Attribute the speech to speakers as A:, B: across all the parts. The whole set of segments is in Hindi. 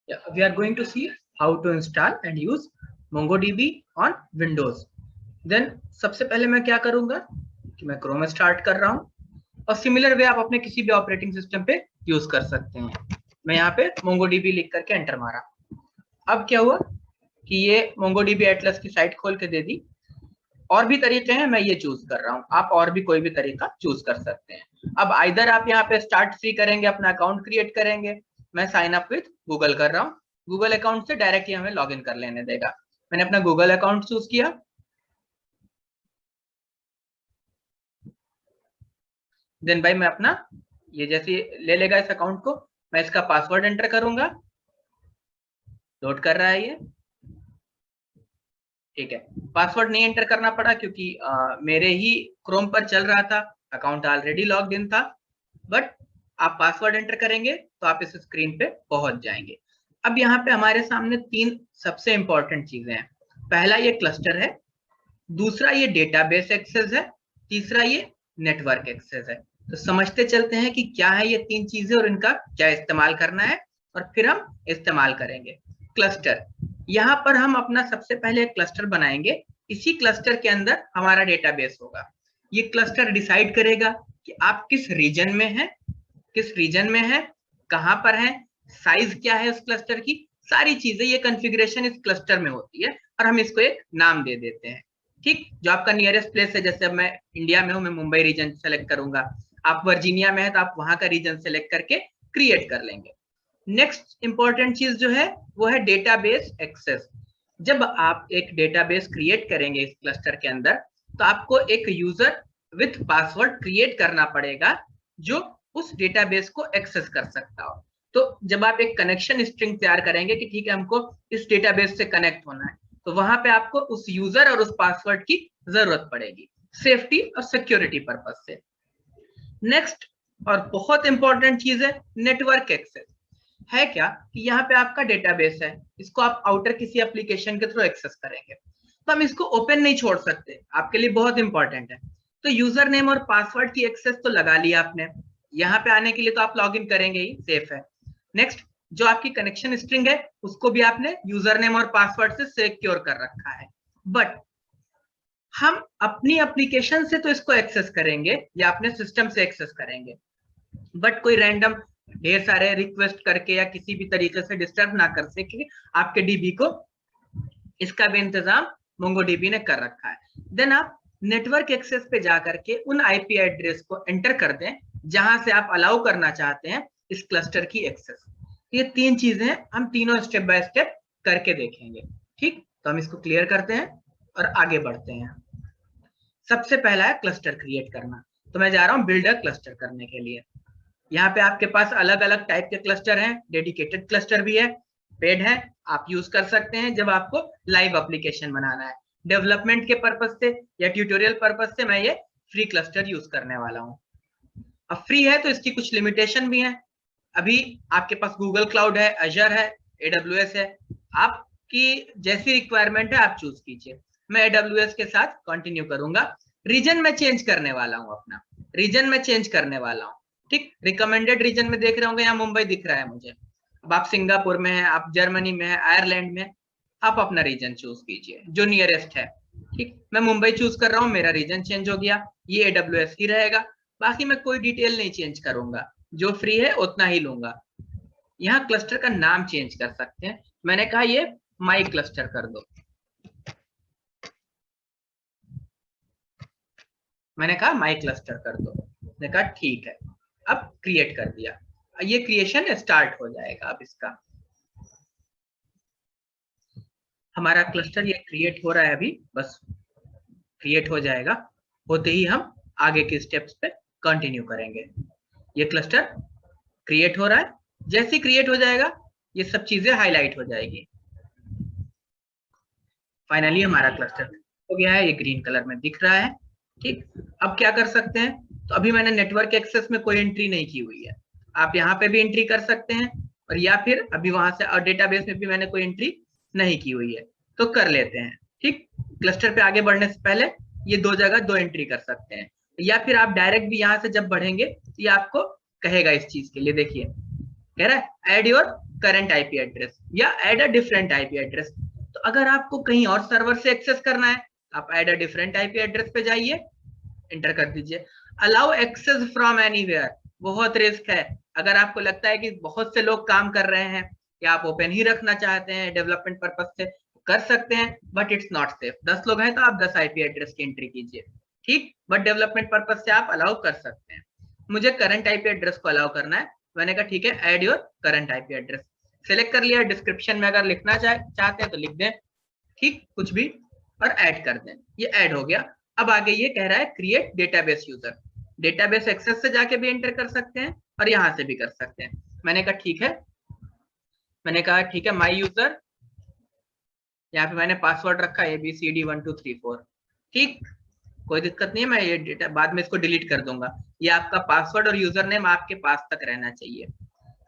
A: We are going to see how to install and use MongoDB on Windows. Then सबसे पहले मैं क्या करूंगा कि मैं क्रोम स्टार्ट कर रहा हूं और सिमिलर वे आप अपने किसी भी ऑपरेटिंग सिस्टम पे यूज कर सकते हैं। मैं यहाँ पे MongoDB लिख करके एंटर मारा। अब क्या हुआ कि ये MongoDB एटलस की साइट खोल के दे दी। और भी तरीके हैं, मैं ये चूज कर रहा हूँ, आप और भी कोई भी तरीका चूज कर सकते हैं। अब आइदर आप यहाँ पे स्टार्ट फ्री करेंगे, अपना अकाउंट क्रिएट करेंगे। मैं साइन अप विथ गूगल कर रहा हूँ, गूगल अकाउंट से डायरेक्टली हमें लॉग इन कर लेने देगा। मैंने अपना गूगल अकाउंट चूज किया। देन भाई मैं अपना ये जैसे ले लेगा इस अकाउंट को, मैं इसका पासवर्ड एंटर करूंगा। लोड कर रहा है ये, ठीक है। पासवर्ड नहीं एंटर करना पड़ा क्योंकि मेरे ही क्रोम पर चल रहा था, अकाउंट ऑलरेडी लॉग्ड इन था। बट आप पासवर्ड एंटर करेंगे तो आप इस स्क्रीन पे पहुंच जाएंगे। अब यहाँ पे हमारे सामने तीन सबसे इंपॉर्टेंट चीजें हैं। पहला ये क्लस्टर है, दूसरा ये डेटाबेस एक्सेस है, तीसरा ये नेटवर्क एक्सेस है। तो समझते चलते हैं कि क्या है ये तीन चीजें और इनका क्या इस्तेमाल करना है, और फिर हम इस्तेमाल करेंगे। क्लस्टर, यहाँ पर हम अपना सबसे पहले एक क्लस्टर बनाएंगे। इसी क्लस्टर के अंदर हमारा डेटाबेस होगा। ये क्लस्टर डिसाइड करेगा कि आप किस रीजन में हैं, किस रीजन में है, कहां पर है, साइज क्या है उस क्लस्टर की, सारी चीजें ये कॉन्फ़िगरेशन इस क्लस्टर में होती है और हम इसको एक नाम दे देते हैं। ठीक, जो आपका नियरेस्ट प्लेस है, जैसे अब मैं इंडिया में हूं, मैं मुंबई रीजन सेलेक्ट करूंगा। आप वर्जीनिया में है तो आप वहां का रीजन सेलेक्ट करके क्रिएट कर लेंगे। नेक्स्ट इंपॉर्टेंट चीज जो है वो है डेटाबेस एक्सेस। जब आप एक डेटाबेस क्रिएट करेंगे इस क्लस्टर के अंदर, तो आपको एक यूजर विथ पासवर्ड क्रिएट करना पड़ेगा जो उस डेटाबेस को एक्सेस कर सकता हो। तो जब आप एक कनेक्शन स्ट्रिंग तैयार करेंगे कि ठीक है हमको इस डेटाबेस से कनेक्ट होना है, तो वहां पे आपको उस यूजर और उस पासवर्ड की जरूरत पड़ेगी, सेफ्टी और सिक्योरिटी पर्पज से। नेक्स्ट और बहुत इंपॉर्टेंट चीज है नेटवर्क एक्सेस। है क्या कि यहाँ पे आपका डेटाबेस है, इसको आप आउटर किसी एप्लीकेशन के थ्रू एक्सेस करेंगे, तो हम इसको ओपन नहीं छोड़ सकते, आपके लिए बहुत इंपॉर्टेंट है। तो यूजर नेम और पासवर्ड की एक्सेस तो लगा लिया आपने, यहाँ पे आने के लिए तो आप लॉग इन करेंगे ही, सेफ है। नेक्स्ट, जो आपकी कनेक्शन स्ट्रिंग है उसको भी आपने यूजर नेम और पासवर्ड से सिक्योर कर रखा है। बट हम अपनी एप्लीकेशन से तो इसको एक्सेस करेंगे या अपने सिस्टम से एक्सेस करेंगे, बट कोई रैंडम ढेर सारे रिक्वेस्ट करके या किसी भी तरीके से डिस्टर्ब ना कर सके आपके डीबी को, इसका भी इंतजाम MongoDB ने कर रखा है। देन आप नेटवर्क एक्सेस पे जाकर के उन आईपी एड्रेस को एंटर कर दें जहां से आप अलाउ करना चाहते हैं इस क्लस्टर की एक्सेस। ये तीन चीजें हम तीनों स्टेप बाय स्टेप करके देखेंगे। ठीक, तो हम इसको क्लियर करते हैं और आगे बढ़ते हैं। सबसे पहला है क्लस्टर क्रिएट करना, तो मैं जा रहा हूँ बिल्डर क्लस्टर करने के लिए। यहाँ पे आपके पास अलग अलग टाइप के क्लस्टर हैं, डेडिकेटेड क्लस्टर भी है, पेड है, आप यूज कर सकते हैं जब आपको लाइव एप्लीकेशन बनाना है। डेवलपमेंट के पर्पज से या ट्यूटोरियल पर्पज से मैं ये फ्री क्लस्टर यूज करने वाला हूँ। अब फ्री है तो इसकी कुछ लिमिटेशन भी है। अभी आपके पास गूगल क्लाउड है, अजर है, AWS है, आपकी जैसी रिक्वायरमेंट है आप चूज कीजिए। मैं AWS के साथ कंटिन्यू करूंगा। रीजन में चेंज करने वाला हूँ, अपना रीजन में चेंज करने वाला हूँ। ठीक, रिकमेंडेड रीजन में देख रहे होंगे यहाँ मुंबई दिख रहा है मुझे। अब आप सिंगापुर में है, आप जर्मनी में है, आयरलैंड में, आप अपना रीजन चूज कीजिए जो नियरेस्ट है। ठीक, मैं मुंबई चूज कर रहा हूँ, मेरा रीजन चेंज हो गया, ये AWS ही रहेगा। बाकी मैं कोई डिटेल नहीं चेंज करूंगा, जो फ्री है उतना ही लूंगा। यहाँ क्लस्टर का नाम चेंज कर सकते हैं, मैंने कहा ये माई क्लस्टर कर दो। मैंने कहा माई क्लस्टर कर दो, मैंने कहा ठीक है। अब क्रिएट कर दिया, ये क्रिएशन स्टार्ट हो जाएगा। अब इसका हमारा क्लस्टर ये क्रिएट हो रहा है, अभी बस क्रिएट हो जाएगा, होते ही हम आगे के स्टेप्स पे कंटिन्यू करेंगे। ये क्लस्टर क्रिएट हो रहा है, जैसे क्रिएट हो जाएगा ये सब चीजें हाईलाइट हो जाएगी। फाइनली हमारा क्लस्टर हो गया है, ये ग्रीन कलर में दिख रहा है। ठीक, अब क्या कर सकते हैं, तो अभी मैंने नेटवर्क एक्सेस में कोई एंट्री नहीं की हुई है, आप यहाँ पे भी एंट्री कर सकते हैं, और या फिर अभी वहां से और डेटाबेस में भी मैंने कोई एंट्री नहीं की हुई है तो कर लेते हैं। ठीक, क्लस्टर पे आगे बढ़ने से पहले ये दो जगह दो एंट्री कर सकते हैं, या फिर आप डायरेक्ट भी यहाँ से जब बढ़ेंगे तो ये आपको कहेगा इस चीज के लिए। देखिए कह रहा है add your current IP address या add a different IP address. तो अगर आपको कहीं और सर्वर से एक्सेस करना है, आप add a different IP address पे जाइए, एंटर कर दीजिए। अलाउ एक्सेस फ्रॉम एनीवेयर, बहुत रिस्क है। अगर आपको लगता है कि बहुत से लोग काम कर रहे हैं या आप ओपन ही रखना चाहते हैं डेवलपमेंट पर्पज से, कर सकते हैं, बट इट्स नॉट सेफ। 10 लोग हैं तो आप 10 आईपी एड्रेस की एंट्री कीजिए, ठीक, बट डेवलपमेंट पर्पज से आप अलाउ कर सकते हैं। मुझे करंट आईपी एड्रेस को अलाउ करना है, मैंने कहा ठीक है add your current IP address, select कर लिया। डिस्क्रिप्शन में अगर लिखना चाहते हैं तो लिख दें, ठीक, कुछ भी, और ऐड कर दें, ये ऐड हो गया। अब आगे ये कह रहा है create database user, database access से जाके भी एंटर कर सकते हैं और यहां से भी कर सकते हैं। मैंने कहा ठीक है, मैंने कहा ठीक है माई यूजर, यहाँ पे मैंने पासवर्ड रखा ABCD1234, ठीक, कोई दिक्कत नहीं है, मैं ये डेटा बाद में इसको डिलीट कर दूंगा। ये आपका पासवर्ड और यूजर नेम आपके पास तक रहना चाहिए।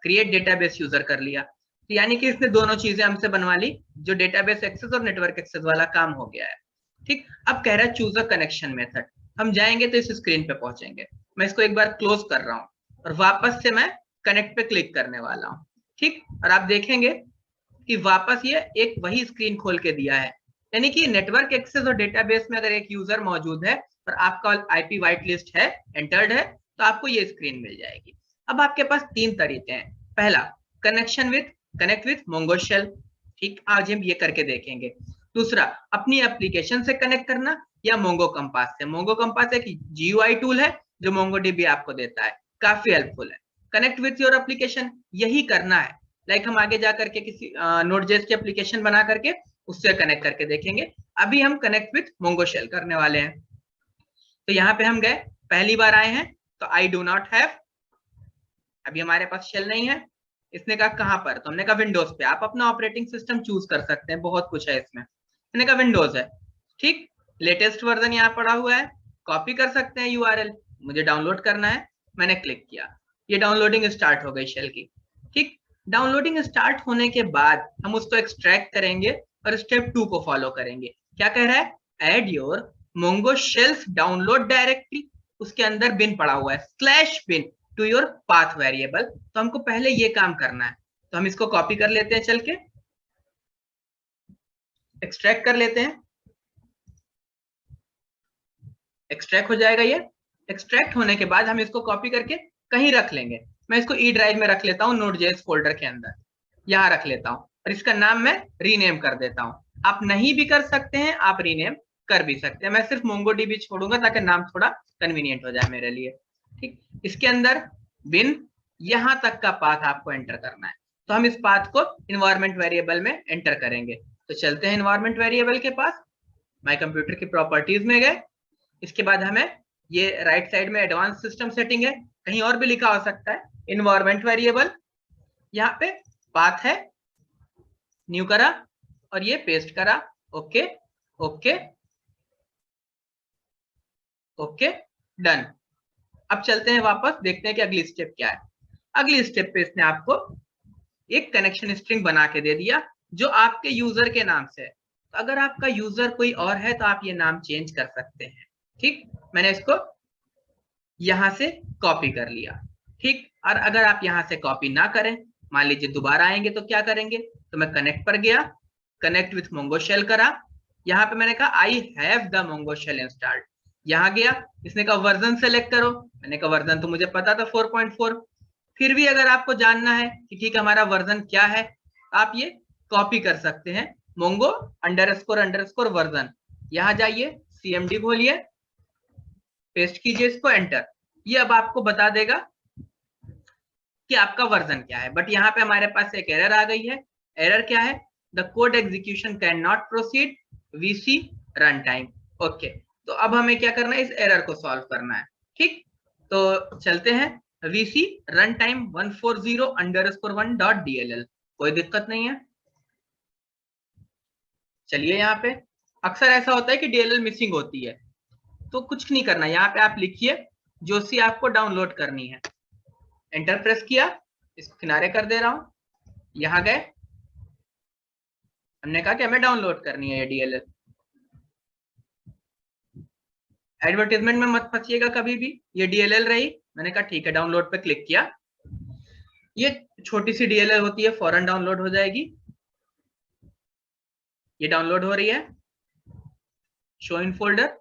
A: क्रिएट डेटाबेस यूजर कर लिया, तो यानी कि इसने दोनों चीजें हमसे बनवा ली, जो डेटाबेस एक्सेस और नेटवर्क एक्सेस वाला काम हो गया है, ठीक। अब कह रहा है चूज अ कनेक्शन मेथड, हम जाएंगे तो इस स्क्रीन पे पहुंचेंगे। मैं इसको एक बार क्लोज कर रहा हूँ और वापस से मैं कनेक्ट पे क्लिक करने वाला हूँ, ठीक, और आप देखेंगे कि वापस ये एक वही स्क्रीन खोल के दिया है। यानी कि नेटवर्क एक्सेस और डेटाबेस में अगर एक यूजर मौजूद है और आपका आईपी व्हाइट लिस्ट है, एंटर्ड है, तो आपको ये स्क्रीन मिल जाएगी। अब आपके पास 3 तरीके हैं। पहला, कनेक्ट विथ मोंगो शेल, ठीक, आज हम ये करके देखेंगे। दूसरा, अपनी एप्लीकेशन से कनेक्ट करना या मोंगो कंपास से। मोंगो कंपास एक जीयूआई टूल है जो मोंगोडीबी आपको देता है, काफी हेल्पफुल है। कनेक्ट विथ योर एप्लीकेशन, यही करना है। लाइक हम आगे जा करके किसी नोड.जेएस की एप्लीकेशन बना करके उससे कनेक्ट करके देखेंगे। अभी हम कनेक्ट विथ मोंगो शेल करने वाले हैं। तो यहाँ पे हम गए, पहली बार आए हैं तो आई डू नॉट हैव, अभी हमारे पास शेल नहीं है। इसने कहा कहां पर, तो हमने कहा विंडोज पे। आप अपना ऑपरेटिंग सिस्टम चूज कर सकते हैं, बहुत कुछ है इसमें। मैंने कहा विंडोज है, ठीक, लेटेस्ट वर्जन यहाँ पड़ा हुआ है, कॉपी कर सकते हैं यूआरएल, मुझे डाउनलोड करना है, मैंने क्लिक किया, ये डाउनलोडिंग स्टार्ट हो गई शेल की, ठीक। डाउनलोडिंग स्टार्ट होने के बाद हम उसको एक्सट्रैक्ट करेंगे और स्टेप 2 को फॉलो करेंगे। क्या कह रहा है, add your Mongo shells download directory, उसके अंदर बिन पड़ा हुआ है /bin to your path variable. तो हमको पहले ये काम करना है, तो हम इसको कॉपी कर लेते हैं, चल के एक्सट्रैक्ट कर लेते हैं, एक्सट्रैक्ट हो जाएगा ये। एक्सट्रैक्ट होने के बाद हम इसको कॉपी करके कहीं रख लेंगे। मैं इसको ई ड्राइव में रख लेता हूँ, नोड.जेएस फोल्डर के अंदर, यहाँ रख लेता हूँ, और इसका नाम मैं रीनेम कर देता हूँ। आप नहीं भी कर सकते हैं, आप रीनेम कर भी सकते हैं। मैं सिर्फ मोंगोडीबी छोड़ूंगा ताकि नाम थोड़ा कन्वीनियंट हो जाए मेरे लिए, ठीक। इसके अंदर बिन, यहां तक का पाथ आपको एंटर करना है, तो हम इस पाथ को इन्वायरमेंट वेरिएबल में एंटर करेंगे। तो चलते हैं इन्वायरमेंट वेरिएबल के पास, माय कंप्यूटर की प्रॉपर्टीज में गए। इसके बाद हमें ये राइट साइड में एडवांस सिस्टम सेटिंग है, कहीं और भी लिखा हो सकता है, इन्वायरमेंट वेरिएबल, यहाँ पे पाथ है, न्यू करा और ये पेस्ट करा, ओके ओके ओके, डन। अब चलते हैं वापस, देखते हैं कि अगली स्टेप क्या है। अगली स्टेप पे इसने आपको एक कनेक्शन स्ट्रिंग बना के दे दिया जो आपके यूजर के नाम से है। तो अगर आपका यूजर कोई और है तो आप ये नाम चेंज कर सकते हैं, ठीक। मैंने इसको यहां से कॉपी कर लिया, ठीक। और अगर आप यहां से कॉपी ना करें, मान लीजिए दोबारा आएंगे तो क्या करेंगे, तो मैं कनेक्ट पर गया, कनेक्ट विथ मोंगो शेल करा, यहाँ पे मैंने कहा I have the Mongo shell installed, यहाँ गया, इसने कहा वर्जन सेलेक्ट करो, मैंने कहा वर्जन तो मुझे पता था 4.4। फिर भी अगर आपको जानना है कि ठीक है हमारा वर्जन क्या है, आप ये कॉपी कर सकते हैं, मोंगो अंडरस्कोर अंडरस्कोर वर्जन, यहाँ जाइए, CMD खोलिए, पेस्ट कीजिए इसको, एंटर। ये अब आपको बता देगा कि आपका वर्जन क्या है। बट यहाँ पे हमारे पास एक एरर आ गई है। एरर क्या है, the code execution can not proceed VC run time, okay. तो अब हमें क्या करना है, इस एरर को सॉल्व करना है, ठीक। तो चलते हैं, VC रन टाइम 140_1.dll, कोई दिक्कत नहीं है। चलिए यहाँ पे अक्सर ऐसा होता है कि DLL मिसिंग होती है, तो कुछ नहीं करना, यहाँ पे आप लिखिए जो सी आपको डाउनलोड करनी है, एंटर प्रेस किया, इसको किनारे कर दे रहा हूं, यहां गए, हमने कहा कि हमें डाउनलोड करनी है ये DLL। एडवर्टीजमेंट में मत फंसिएगा कभी भी, ये DLL रही, मैंने कहा ठीक है, डाउनलोड पे क्लिक किया, ये छोटी सी DLL होती है, फौरन डाउनलोड हो जाएगी। ये डाउनलोड हो रही है, शो इन फोल्डर,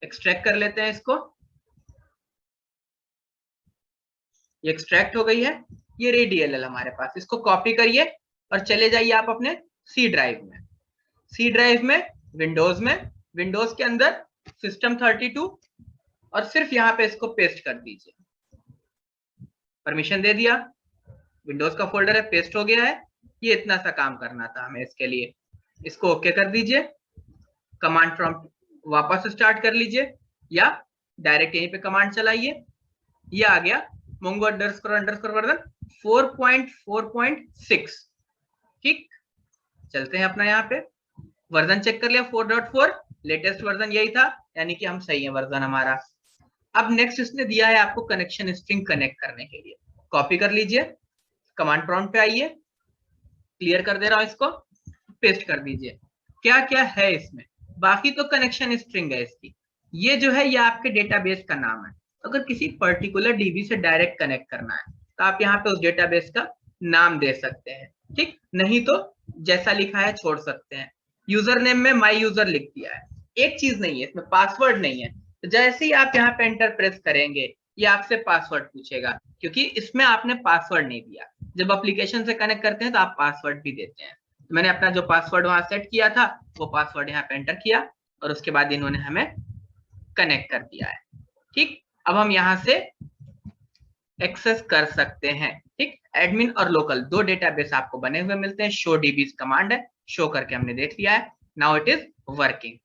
A: एक्सट्रैक्ट कर लेते हैं इसको। ये एक्सट्रैक्ट हो गई है, ये रही DLL हमारे पास। इसको कॉपी करिए और चले जाइए आप अपने सी ड्राइव में। सी ड्राइव में विंडोज के अंदर System32 और सिर्फ यहाँ पे इसको पेस्ट कर दीजिए। परमिशन दे दिया, विंडोज का फोल्डर है, पेस्ट हो गया है। ये इतना सा काम करना था हमें इसके लिए। इसको ओके कर दीजिए, कमांड प्रॉम्प्ट वापस स्टार्ट कर लीजिए या डायरेक्ट यहीं पे कमांड चलाइए। ये आ गया mongo _ वर्जन 4.4.6। ठीक, चलते हैं अपना यहाँ पे वर्जन चेक कर लिया 4.4, लेटेस्ट वर्जन यही था, यानी कि हम सही है वर्जन हमारा। अब नेक्स्ट इसने दिया है आपको कनेक्शन स्ट्रिंग कनेक्ट करने के लिए। कॉपी कर लीजिए, कमांड प्रॉम्प्ट पे आइए, क्लियर कर दे रहा हूं इसको, पेस्ट कर दीजिए। क्या क्या है इसमें, बाकी तो कनेक्शन स्ट्रिंग है इसकी। ये जो है ये आपके डेटाबेस का नाम है। अगर किसी पर्टिकुलर डीबी से डायरेक्ट कनेक्ट करना है तो आप यहाँ पे उस डेटाबेस का नाम दे सकते हैं। ठीक, नहीं तो जैसा लिखा है छोड़ सकते हैं। यूजर नेम में माई यूजर लिख दिया है, एक चीज नहीं है इसमें, पासवर्ड नहीं है। तो जैसे ही आप यहाँ पे एंटर प्रेस करेंगे ये आपसे पासवर्ड पूछेगा, क्योंकि इसमें आपने पासवर्ड नहीं दिया। जब एप्लीकेशन से कनेक्ट करते हैं तो आप पासवर्ड भी देते हैं। तो मैंने अपना जो पासवर्ड वहां सेट किया था वो पासवर्ड यहाँ पे एंटर किया और उसके बाद इन्होंने हमें कनेक्ट कर दिया है। ठीक, अब हम यहाँ से एक्सेस कर सकते हैं। ठीक, एडमिन और लोकल दो डेटाबेस आपको बने हुए मिलते हैं। शो डीबीज कमांड है, शो करके हमने देख लिया है। Now it is working.